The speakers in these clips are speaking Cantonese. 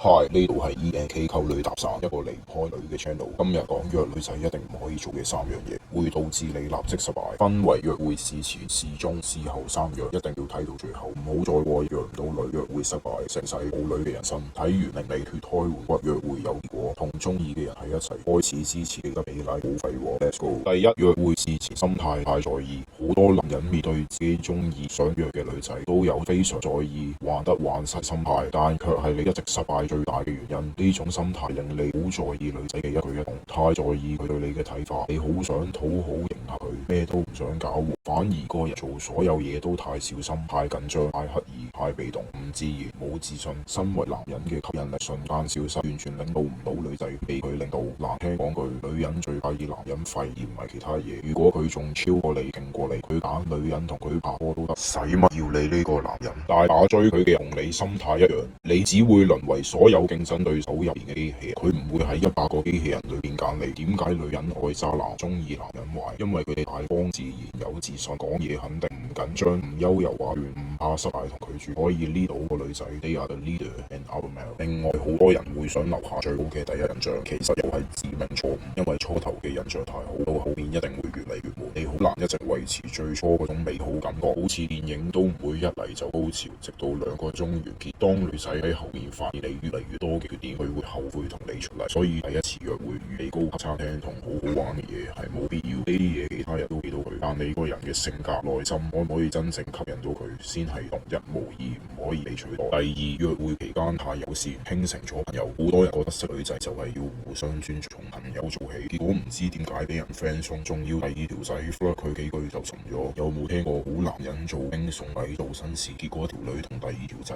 Hi，呢度係 ENK 溝女搭訕，一個離唔開女嘅 channel。今日講約女仔一定唔可以做嘅3樣嘢，會導致你立即失敗。分為約會事前、事中、事後3樣，一定要睇到最後，唔好再過約唔到女，約會失敗，成世冇女嘅人生。睇完令你脫胎換骨，約會有結果，同中意嘅人喺一齊。開始之前記得俾 like，冇廢話。Let's go。第一，約會事前心態太在意，好多男人面對自己中意想約嘅女仔，都有非常在意患得患失心態，但卻係你一直失敗最大嘅原因。呢種心態令你好在意女仔嘅一舉一動，太在意佢對你嘅睇法，你好想討好迎合佢，咩都唔想搞和，反而個人做所有嘢都太小心、太緊張、太刻意、太被動，唔自然、冇自信。身為男人嘅吸引力瞬間消失，完全領導唔到女仔，被佢領導。難聽講句，女人最介意男人廢而唔係其他嘢。如果佢仲超過你、勁過你，佢揀女人同佢拍拖都得，使乜要你呢個男人？大把追佢嘅同你心態一樣，你只會淪為所有競爭對手入邊嘅機器人，佢唔會喺100個機器人裏邊揀你。點解女人愛渣男，中意男人壞？因為佢哋大方自然，有自信，講嘢肯定，唔緊張，唔優柔寡斷，唔怕失敗同拒絕，可以 lead 到個女仔。They are the leader and alpha male。另外，好多人會想留下最好嘅第一印象，其實又係致命錯誤，因為初頭嘅印象太好，到後面一定會越嚟越悶，你好難一直維持最初嗰種美好感覺，好似電影都唔會一嚟就高潮，直到2個鐘完結。當女仔喺後面發現你越嚟越多嘅缺點，佢會後悔同你出嚟。所以第一次約會預備高級餐廳同好好玩嘅嘢係冇必要，呢啲嘢其他人都俾到佢，但你個人嘅性格、內心可唔可以真正吸引到佢，先係獨一無二，唔可以被取代。第二，約會期間太友善，傾成咗朋友。好多人覺得識女仔就係要互相尊重，從朋友做起，結果唔知點解俾人 friend 送，仲要第2條仔 flirt 佢幾句就沉咗。有冇聽過好男人做兵送禮做紳士，結果條女同第2條仔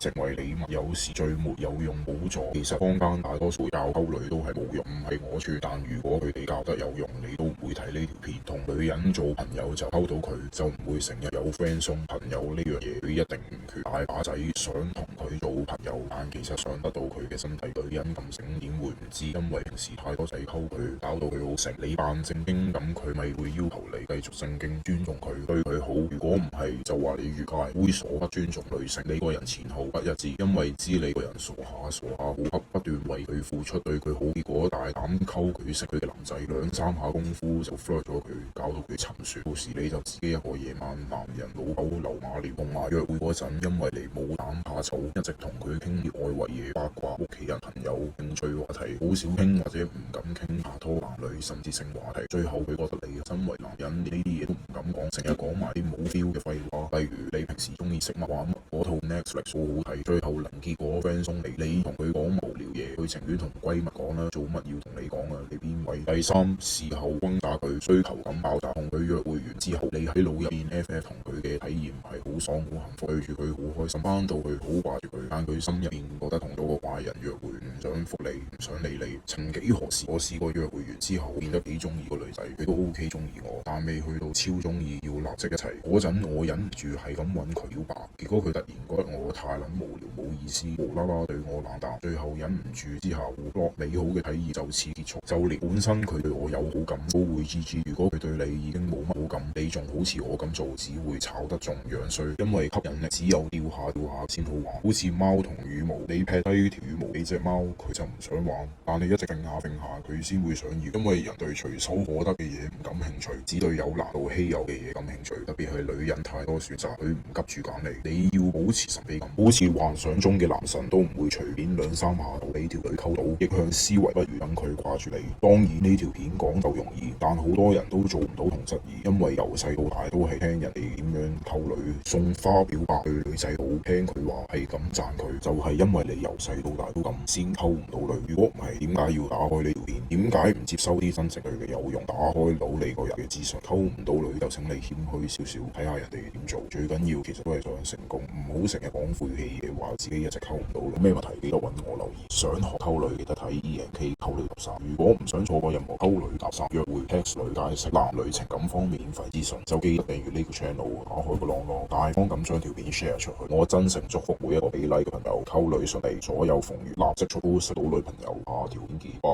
成為禮物？有時最沒有用寶藏，其實坊間大多數教溝女都係冇用，唔係我串，但如果佢哋教得有用，你都唔會睇呢條片。同女人做朋友就溝到佢，就唔會成日有 friend 送。朋友呢樣嘢佢一定唔缺，大把仔想同佢做朋友，但其實想得到佢嘅身體。女人咁醒點會唔知？因為平時太多仔溝佢，搞到佢好食。你扮正經咁，佢咪會要求你繼續正經，尊重佢，對佢好。如果唔係，就話你越界猥瑣不尊重女性，你個人前後不一致，因為知你個人傻下傻下，好黑，不斷為佢付出，對佢好，結果大膽溝佢食佢嘅男仔，2-3下功夫就 flirt 咗佢，搞到佢沉船。到時你就自己一個夜晚男人老狗流馬尿。同埋約會嗰陣，因為你冇膽怕醜，一直同佢傾熱愛為嘢、八卦、屋企人、朋友、興趣話題，好少傾或者唔敢傾拍拖、男女甚至性話題。最後佢覺得你身為男人，連呢啲嘢都唔敢講，成日講埋啲冇 feel 嘅廢話，例如你平時中意食乜玩乜，嗰套 Netflix 好好睇。最後零結果 friend 送你同佢講無聊嘢，佢情願同閨蜜講啦，做乜要同你講啊？你邊位？第三，事後轟炸佢，需求感爆炸。同佢約會完之後，你喺腦入邊 FF 同佢嘅體驗係好爽好幸福，對住佢好開心，翻到去好掛住佢，但佢心入邊覺得同咗個壞人約會，唔想復你，唔想理你。曾幾何時，我試過約會完之後變得幾中意個女仔，佢都 OK 中意我，但未去到超中意要立即一齊嗰陣，我忍唔住係咁揾佢表白，結果佢突然覺得我太撚無聊冇意思，無啦啦對我冷淡，最後忍唔住之下互 block，美好嘅體驗就此結束。就連本身佢對我有好感都會 GG。如果佢對你已經冇乜好感，你仲好似我咁做，只會炒得仲樣衰，因為吸引力只有掉下掉下先好玩。好似貓同羽毛，你劈低條羽毛俾隻貓，佢就唔想玩，但你一直揈下揈下，佢先會想要。因為人對隨手可得嘅嘢唔感興趣，只對有難度稀有嘅嘢感興趣。特別係女人太多選擇，佢唔急住揀你，你要保持神秘感，好似幻想中嘅男神都唔會隨便2-3下就俾條女溝到。逆向思維，不如等佢掛住你。當然呢條片講就容易，但好多人都做唔到同質疑，因為由細到大都係聽人哋點樣溝女，送花表白對女仔好，聽佢話係咁讚佢，就係因為你由細到大都咁，先溝唔到女。如果唔係，點解要打開呢條片？點解唔接收啲真正對你有用，打開到你個人嘅資訊？溝唔到女就請你謙虛少少，睇下人哋點做。最緊要其實都係想成功，唔好成日講晦氣嘢，話自己一直溝唔到女。咩問題記得揾我留言。想學溝女記得睇 ENK 溝女搭訕。如果唔想錯過任何溝女搭訕、約會、text 女解釋、男女情感方面免費資訊，就記得訂閱呢個 channel， 打開個浪浪，大方咁將條片 share 出去。我真誠祝福每一個俾 like 嘅朋友溝女順利，所有逢月立即出 post 到女朋友。下條片見，拜。